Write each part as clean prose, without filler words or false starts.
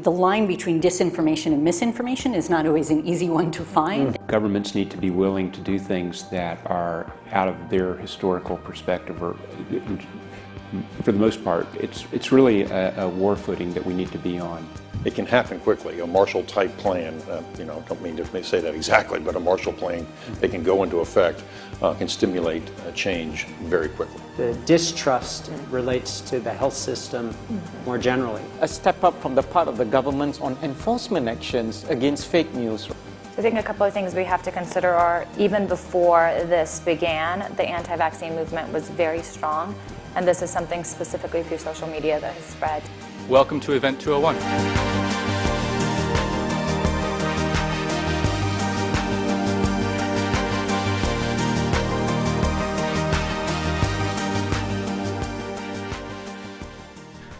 The line between disinformation and misinformation is not always an easy one to find. Governments need to be willing to do things that are out of their historical perspective, or for the most part, it's really a war footing that we need to be on. It can happen quickly. A Marshall-type plan, don't mean to say that exactly, but a Marshall plan that can go into effect can stimulate change very quickly. The distrust relates to the health system more generally. A step up from the part of the government on enforcement actions against fake news. I think a couple of things we have to consider are, even before this began, the anti-vaccine movement was very strong, and this is something specifically through social media that has spread. Welcome to Event 201.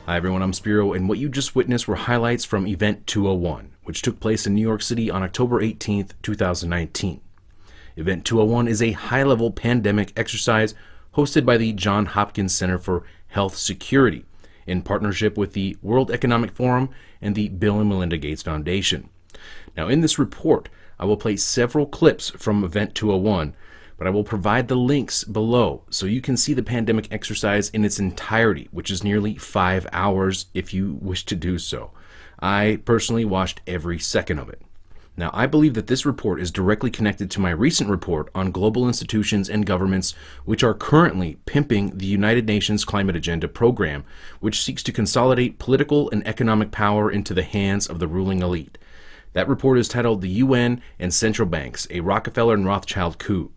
Hi everyone, I'm Spiro, and what you just witnessed were highlights from Event 201, which took place in New York City on October 18th, 2019. Event 201 is a high-level pandemic exercise hosted by the Johns Hopkins Center for Health Security in partnership with the World Economic Forum and the Bill and Melinda Gates Foundation. Now, in this report, I will play several clips from Event 201, but I will provide the links below so you can see the pandemic exercise in its entirety, which is nearly 5 hours if you wish to do so. I personally watched every second of it. Now, I believe that this report is directly connected to my recent report on global institutions and governments which are currently pimping the United Nations Climate Agenda program, which seeks to consolidate political and economic power into the hands of the ruling elite. That report is titled "The UN and Central Banks, a Rockefeller and Rothschild Coup."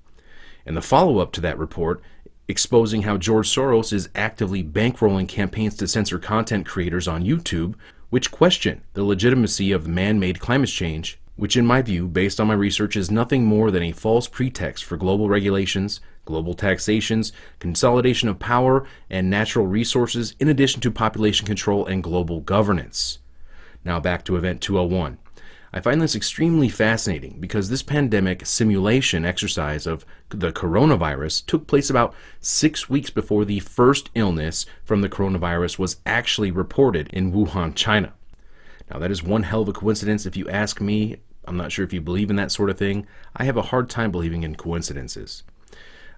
And the follow-up to that report, exposing how George Soros is actively bankrolling campaigns to censor content creators on YouTube, which question the legitimacy of man-made climate change, which in my view, based on my research, is nothing more than a false pretext for global regulations, global taxations, consolidation of power and natural resources, in addition to population control and global governance. Now back to Event 201. I find this extremely fascinating because this pandemic simulation exercise of the coronavirus took place about 6 weeks before the first illness from the coronavirus was actually reported in Wuhan, China. Now, that is one hell of a coincidence if you ask me. I'm not sure if you believe in that sort of thing. I have a hard time believing in coincidences.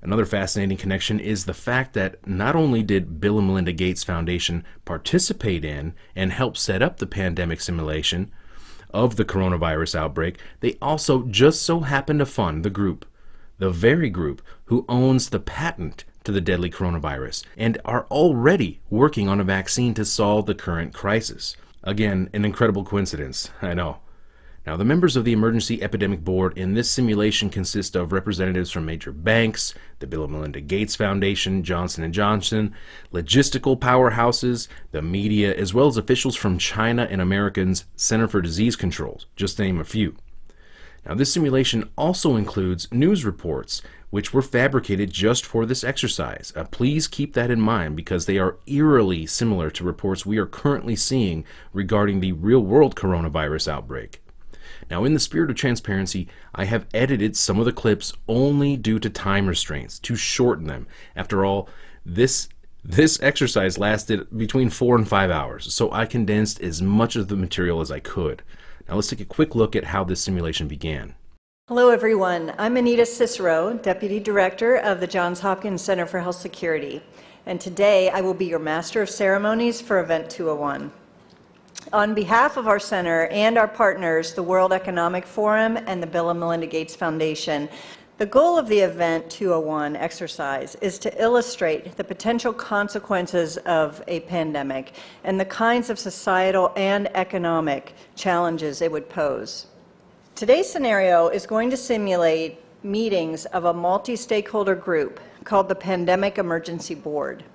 Another fascinating connection is the fact that not only did Bill and Melinda Gates Foundation participate in and help set up the pandemic simulation of the coronavirus outbreak, they also just so happen to fund the group, the very group who owns the patent to the deadly coronavirus and are already working on a vaccine to solve the current crisis. Again, an incredible coincidence, I know. Now, the members of the Emergency Epidemic Board in this simulation consist of representatives from major banks, the Bill and Melinda Gates Foundation, Johnson & Johnson, logistical powerhouses, the media, as well as officials from China and Americans' Center for Disease Control, just to name a few. Now, this simulation also includes news reports, which were fabricated just for this exercise. Please keep that in mind because they are eerily similar to reports we are currently seeing regarding the real-world coronavirus outbreak. Now, in the spirit of transparency, I have edited some of the clips only due to time restraints, to shorten them. After all, this exercise lasted between 4 and 5 hours, so I condensed as much of the material as I could. Now, let's take a quick look at how this simulation began. Hello, everyone. I'm Anita Cicero, Deputy Director of the Johns Hopkins Center for Health Security, and today I will be your Master of Ceremonies for Event 201. On behalf of our center and our partners, the World Economic Forum and the Bill and Melinda Gates Foundation, the goal of the Event 201 exercise is to illustrate the potential consequences of a pandemic and the kinds of societal and economic challenges it would pose. Today's scenario is going to simulate meetings of a multi-stakeholder group called the Pandemic Emergency Board.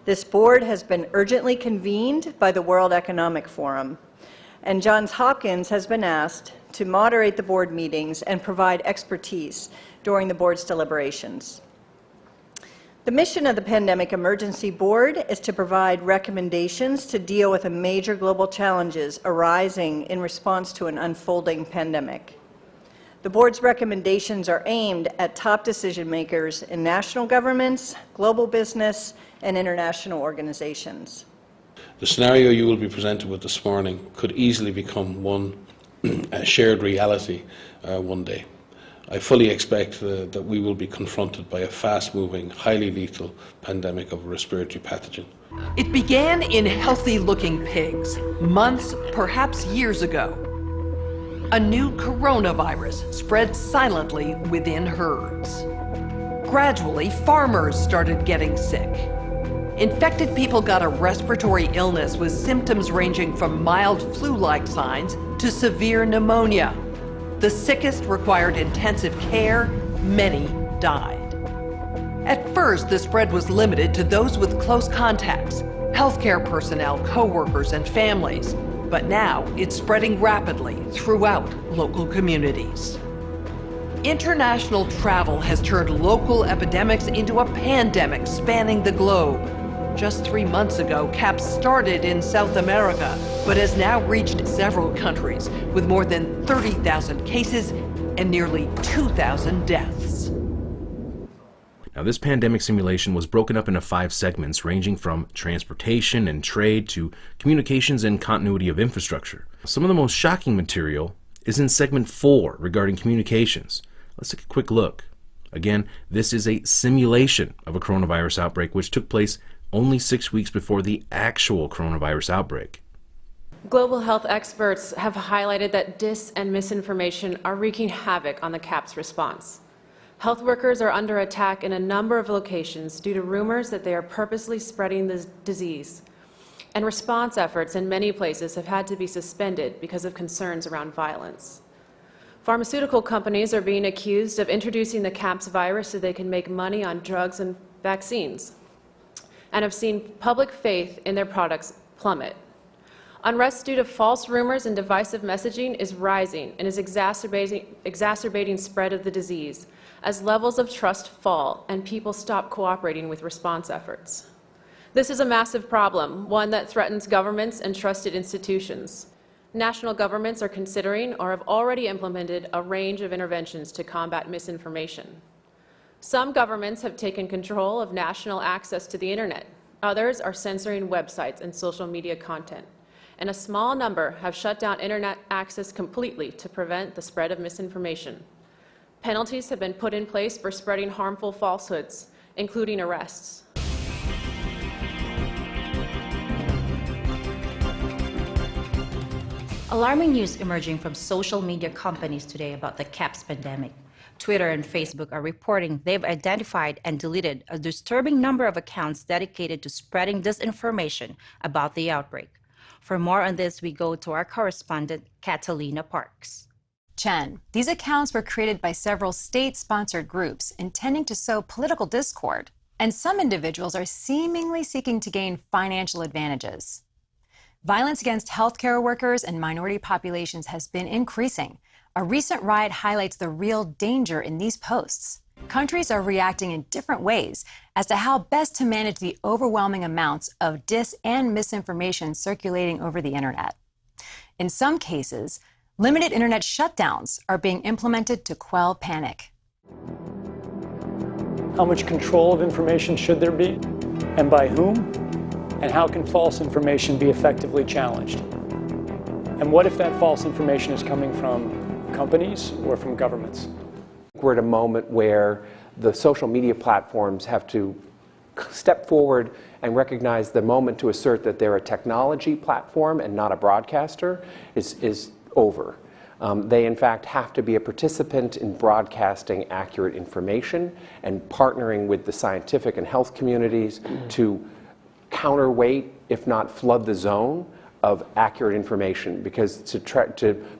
This board has been urgently convened by the World Economic Forum, and Johns Hopkins has been asked to moderate the board meetings and provide expertise during the board's deliberations. The mission of the Pandemic Emergency Board is to provide recommendations to deal with the major global challenges arising in response to an unfolding pandemic. The board's recommendations are aimed at top decision makers in national governments, global business, and international organizations. The scenario you will be presented with this morning could easily become one shared reality one day. I fully expect that we will be confronted by a fast-moving, highly lethal pandemic of a respiratory pathogen. It began in healthy-looking pigs, months, perhaps years ago. A new coronavirus spread silently within herds. Gradually, farmers started getting sick. Infected people got a respiratory illness with symptoms ranging from mild flu-like signs to severe pneumonia. The sickest required intensive care. Many died. At first, the spread was limited to those with close contacts, healthcare personnel, co-workers, and families. But now it's spreading rapidly throughout local communities. International travel has turned local epidemics into a pandemic spanning the globe. Just 3 months ago, CAPS started in South America, but has now reached several countries with more than 30,000 cases and nearly 2,000 deaths. Now, this pandemic simulation was broken up into 5 segments ranging from transportation and trade to communications and continuity of infrastructure. Some of the most shocking material is in segment 4 regarding communications. Let's take a quick look. Again, this is a simulation of a coronavirus outbreak which took place only 6 weeks before the actual coronavirus outbreak. Global health experts have highlighted that dis and misinformation are wreaking havoc on the CAPS response. Health workers are under attack in a number of locations due to rumors that they are purposely spreading the disease. And response efforts in many places have had to be suspended because of concerns around violence. Pharmaceutical companies are being accused of introducing the CAPS virus so they can make money on drugs and vaccines, and have seen public faith in their products plummet. Unrest due to false rumors and divisive messaging is rising and is exacerbating spread of the disease as levels of trust fall and people stop cooperating with response efforts. This is a massive problem, one that threatens governments and trusted institutions. National governments are considering or have already implemented a range of interventions to combat misinformation. Some governments have taken control of national access to the internet. Others are censoring websites and social media content. And a small number have shut down internet access completely to prevent the spread of misinformation. Penalties have been put in place for spreading harmful falsehoods, including arrests. Alarming news emerging from social media companies today about the CAPS pandemic. Twitter and Facebook are reporting they've identified and deleted a disturbing number of accounts dedicated to spreading disinformation about the outbreak. For more on this, we go to our correspondent, Catalina Parks. Chen, these accounts were created by several state-sponsored groups intending to sow political discord, and some individuals are seemingly seeking to gain financial advantages. Violence against healthcare workers and minority populations has been increasing. A recent riot highlights the real danger in these posts. Countries are reacting in different ways as to how best to manage the overwhelming amounts of dis and misinformation circulating over the internet. In some cases, limited internet shutdowns are being implemented to quell panic. How much control of information should there be, and by whom? And how can false information be effectively challenged? And what if that false information is coming from companies or from governments? We're at a moment where the social media platforms have to step forward and recognize the moment to assert that they're a technology platform and not a broadcaster is over. They, in fact, have to be a participant in broadcasting accurate information and partnering with the scientific and health communities to counterweight, if not flood the zone, of accurate information, because to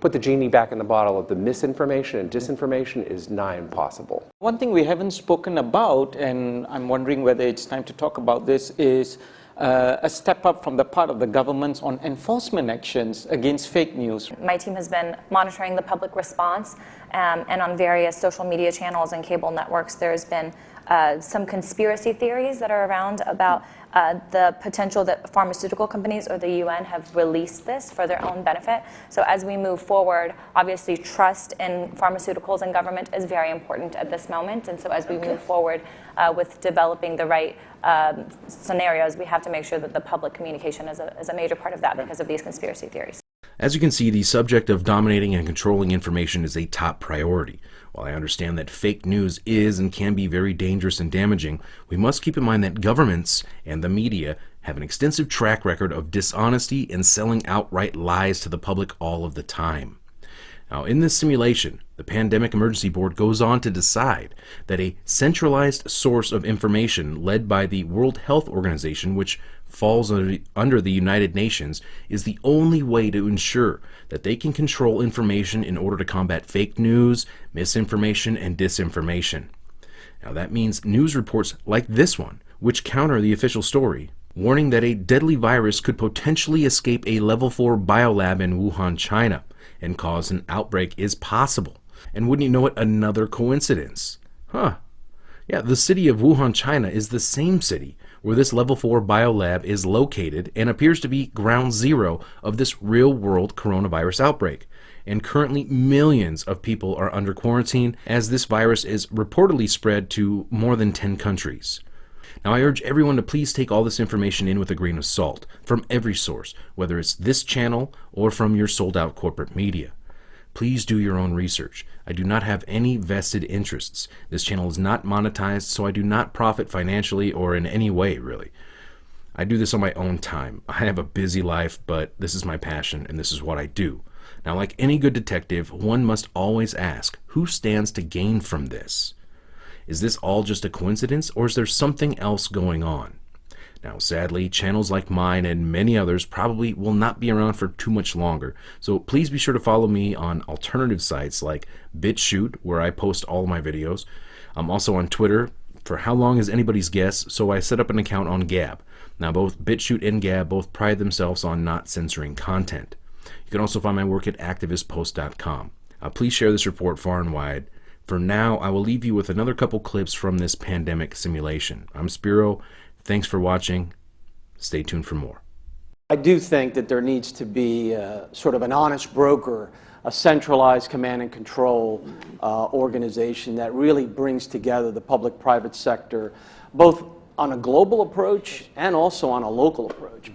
put the genie back in the bottle of the misinformation and disinformation is nigh impossible. One thing we haven't spoken about, and I'm wondering whether it's time to talk about this, is a step up from the part of the governments on enforcement actions against fake news. My team has been monitoring the public response, and on various social media channels and cable networks, there's been some conspiracy theories that are around about the potential that pharmaceutical companies or the UN have released this for their own benefit. So as we move forward, obviously trust in pharmaceuticals and government is very important at this moment. And so as we move forward with developing the right scenarios, we have to make sure that the public communication is a major part of that because of these conspiracy theories. As you can see, the subject of dominating and controlling information is a top priority. While I understand that fake news is and can be very dangerous and damaging, we must keep in mind that governments and the media have an extensive track record of dishonesty and selling outright lies to the public all of the time. Now, in this simulation, the Pandemic Emergency Board goes on to decide that a centralized source of information led by the World Health Organization, which falls under the United Nations, is the only way to ensure that they can control information in order to combat fake news, misinformation, and disinformation. Now, that means news reports like this one, which counter the official story, warning that a deadly virus could potentially escape a level 4 biolab in Wuhan, China, and cause an outbreak is possible. And wouldn't you know it, another coincidence. Yeah, the city of Wuhan, China is the same city where this level 4 biolab is located and appears to be ground zero of this real-world coronavirus outbreak. And currently millions of people are under quarantine as this virus is reportedly spread to more than 10 countries. Now, I urge everyone to please take all this information in with a grain of salt from every source, whether it's this channel or from your sold-out corporate media. Please do your own research. I do not have any vested interests. This channel is not monetized, so I do not profit financially or in any way, really. I do this on my own time. I have a busy life, but this is my passion, and this is what I do. Now, like any good detective, one must always ask, who stands to gain from this? Is this all just a coincidence, or is there something else going on? Now, sadly, channels like mine and many others probably will not be around for too much longer, so please be sure to follow me on alternative sites like BitChute, where I post all of my videos. I'm also on Twitter. For how long is anybody's guess, so I set up an account on Gab. Now, both BitChute and Gab both pride themselves on not censoring content. You can also find my work at activistpost.com. Please share this report far and wide. For now, I will leave you with another couple clips from this pandemic simulation. I'm Spiro. Thanks for watching. Stay tuned for more. I do think that there needs to be sort of an honest broker, a centralized command and control organization that really brings together the public-private sector, both on a global approach and also on a local approach.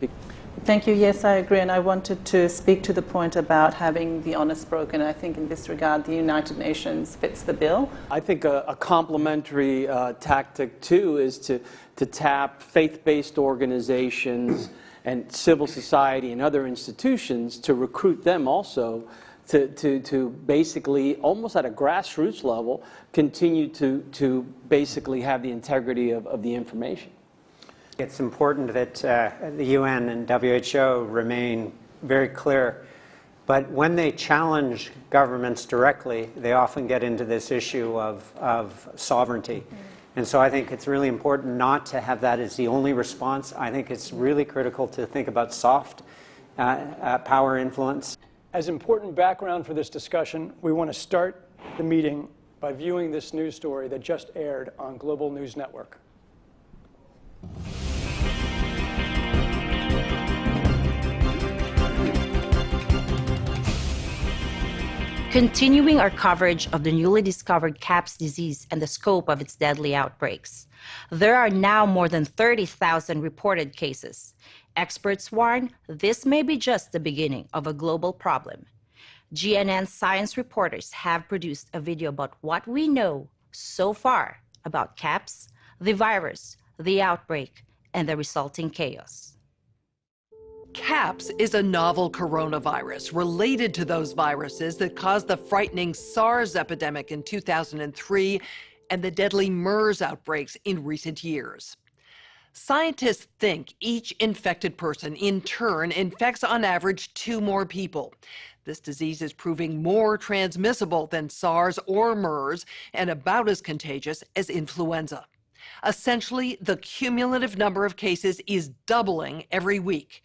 Thank you. Yes, I agree. And I wanted to speak to the point about having the honest broker. And I think in this regard, the United Nations fits the bill. I think a complementary tactic, too, is to tap faith-based organizations and civil society and other institutions to recruit them also to basically, almost at a grassroots level, continue to basically have the integrity of the information. It's important that the UN and WHO remain very clear, but when they challenge governments directly, they often get into this issue of sovereignty. And so I think it's really important not to have that as the only response. I think it's really critical to think about soft power influence. As important background for this discussion, we want to start the meeting by viewing this news story that just aired on Global News Network. Continuing our coverage of the newly discovered CAPS disease and the scope of its deadly outbreaks. There are now more than 30,000 reported cases. Experts warn this may be just the beginning of a global problem. GNN science reporters have produced a video about what we know so far about CAPS, the virus, the outbreak, and the resulting chaos. CAPS is a novel coronavirus related to those viruses that caused the frightening SARS epidemic in 2003 and the deadly MERS outbreaks in recent years. Scientists think each infected person in turn infects on average 2 more people. This disease is proving more transmissible than SARS or MERS and about as contagious as influenza. Essentially, the cumulative number of cases is doubling every week.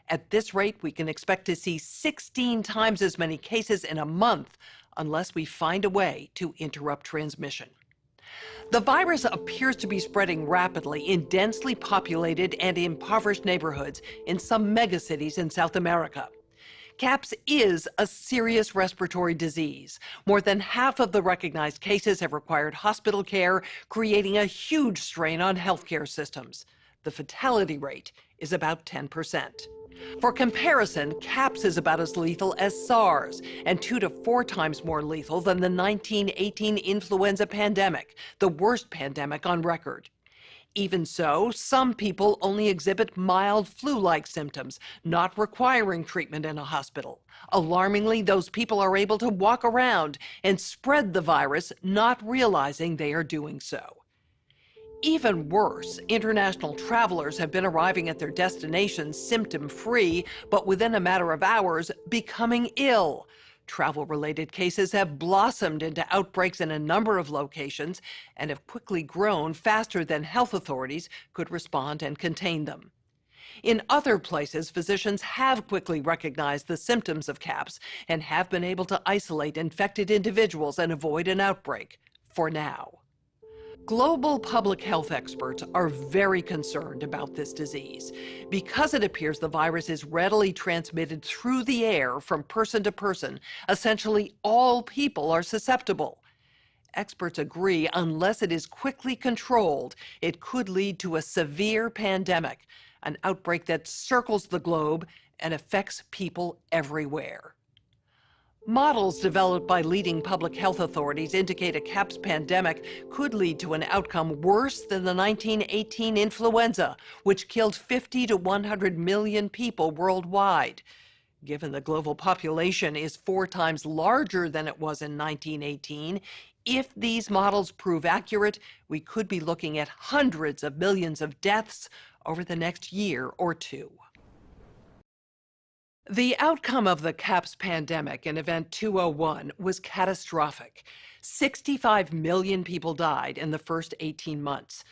At this rate, we can expect to see 16 times as many cases in a month unless we find a way to interrupt transmission. The virus appears to be spreading rapidly in densely populated and impoverished neighborhoods in some megacities in South America. CAPS is a serious respiratory disease. More than half of the recognized cases have required hospital care, creating a huge strain on healthcare systems. The fatality rate is about 10%. For comparison, CAPS is about as lethal as SARS and 2 to 4 times more lethal than the 1918 influenza pandemic, the worst pandemic on record. Even so, some people only exhibit mild flu-like symptoms, not requiring treatment in a hospital. Alarmingly, those people are able to walk around and spread the virus, not realizing they are doing so. Even worse, international travelers have been arriving at their destinations symptom-free, but within a matter of hours, becoming ill. Travel-related cases have blossomed into outbreaks in a number of locations and have quickly grown faster than health authorities could respond and contain them. In other places, physicians have quickly recognized the symptoms of CAPS and have been able to isolate infected individuals and avoid an outbreak, for now. Global public health experts are very concerned about this disease because it appears the virus is readily transmitted through the air from person to person. Essentially, all people are susceptible. Experts agree unless it is quickly controlled, it could lead to a severe pandemic, an outbreak that circles the globe and affects people everywhere. Models developed by leading public health authorities indicate a CAPS pandemic could lead to an outcome worse than the 1918 influenza, which killed 50 to 100 million people worldwide. Given the global population is 4 times larger than it was in 1918, if these models prove accurate, we could be looking at hundreds of millions of deaths over the next year or two. The outcome of the CAPS pandemic in Event 201 was catastrophic. 65 million people died in the first 18 months.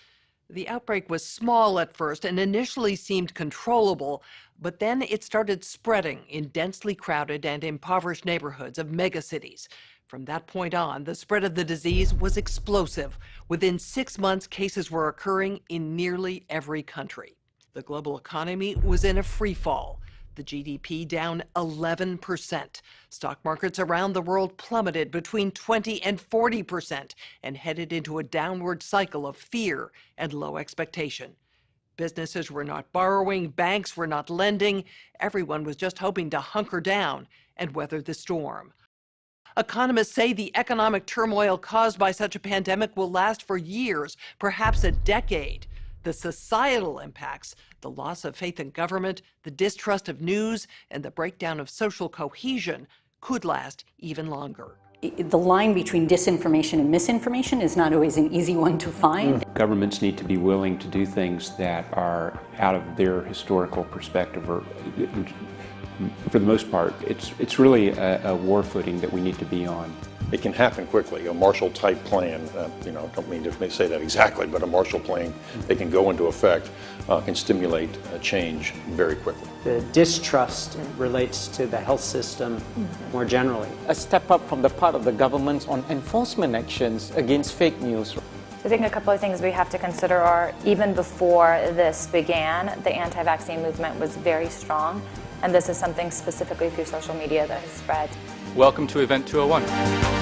The outbreak was small at first and initially seemed controllable, but then it started spreading in densely crowded and impoverished neighborhoods of megacities. From that point on, the spread of the disease was explosive. Within 6 months, cases were occurring in nearly every country. The global economy was in a free fall. The GDP down 11%. Stock markets around the world plummeted between 20 and 40% and headed into a downward cycle of fear and low expectation. Businesses were not borrowing, banks were not lending. Everyone was just hoping to hunker down and weather the storm. Economists say the economic turmoil caused by such a pandemic will last for years, perhaps a decade. The societal impacts, the loss of faith in government, the distrust of news, and the breakdown of social cohesion could last even longer. The line between disinformation and misinformation is not always an easy one to find. Governments need to be willing to do things that are out of their historical perspective, or for the most part, it's really a war footing that we need to be on. It can happen quickly. A Marshall-type plan, don't mean to say that exactly, but a Marshall plan, they can go into effect, can stimulate change very quickly. The distrust relates to the health system more generally. A step up from the part of the governments on enforcement actions against fake news. I think a couple of things we have to consider are, even before this began, the anti-vaccine movement was very strong, and this is something specifically through social media that has spread. Welcome to Event 201.